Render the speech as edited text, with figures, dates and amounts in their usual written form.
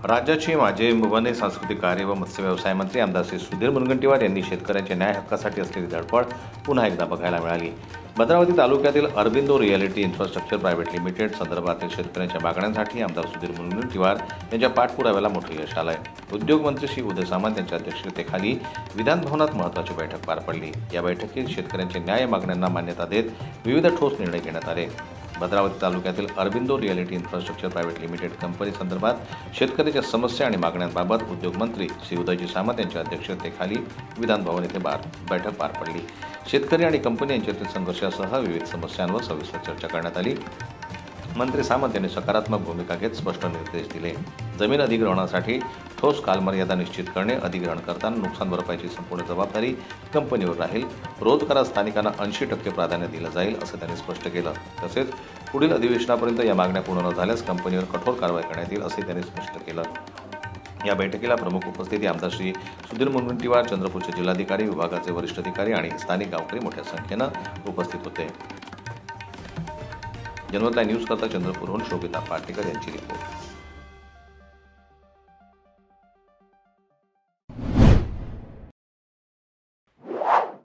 राज्याचे माजी वने सांस्कृतिक कार्य व मत्स्य व्यवसाय मंत्री आमदार श्री सुधीर मुनगंटीवार यांनी शेतकऱ्यांच्या न्याय हक्कासाठी असलेली धडपड पुन्हा एकदा बघायला मिळाली। भद्रावती तालुक्यातील Aurobindo reality infrastructure private limited संदर्भातील शेतकऱ्यांच्या मागण्यांसाठी आमदार सुधीर मुनगंटीवार यांच्या पाठपुराव्याला मोठे यश आलंय। उद्योगमंत्री श्री उदय सामंत यांच्या अध्यक्षतेखाली विधान भवनात महत्त्वाची बैठक पार पडली। या बैठकीत शेतकऱ्यांच्या न्याय मागण्यांना मान्यता देत विविध ठोस निर्णय घेण्यात आले। भद्रावती तालुक्यातील Aurobindo reality infrastructure private limited company संदर्भात शेतकऱ्यांच्या समस्या आणि मागण्यांबाबत उद्योगमंत्री श्री उदयजी सामंत यांच्या अध्यक्षतेखाली विधान भवन येथे बैठक पार पडली। शेतकरी आणि कंपनी यांच्यातील संघर्षासह विविध समस्यांवर सविस्तर चर्चा करण्यात आली। मंत्री सामंत यांनी सकारात्मक भूमिका घेत स्पष्ट निर्देश दिले। जमीन अधिग्रहणासाठी ठोस कालमर्यादा निश्चित करणे, अधिग्रहण करताना नुकसान भरपाईची संपूर्ण जबाबदारी कंपनीवर राहील, रोजगारात स्थानिकांना 80% प्राधान्य दिलं जाईल असं त्यांनी स्पष्ट केलं। तसेच पुढील अधिवेशनापर्यंत या मागण्या पूर्ण न झाल्यास कंपनीवर कठोर कारवाई करण्यात येईल असे त्यांनी स्पष्ट केलं। या बैठकीला प्रमुख उपस्थिती आमदार श्री सुधीर मुनगंटीवार, चंद्रपूरचे जिल्हाधिकारी, विभागाचे वरिष्ठ अधिकारी आणि स्थानिक गावकरी मोठ्या संख्येनं उपस्थित होते। जनमत न्यूज करता चंद्रपूरहून शोभिता पाटेकर यांची रिपोर्ट।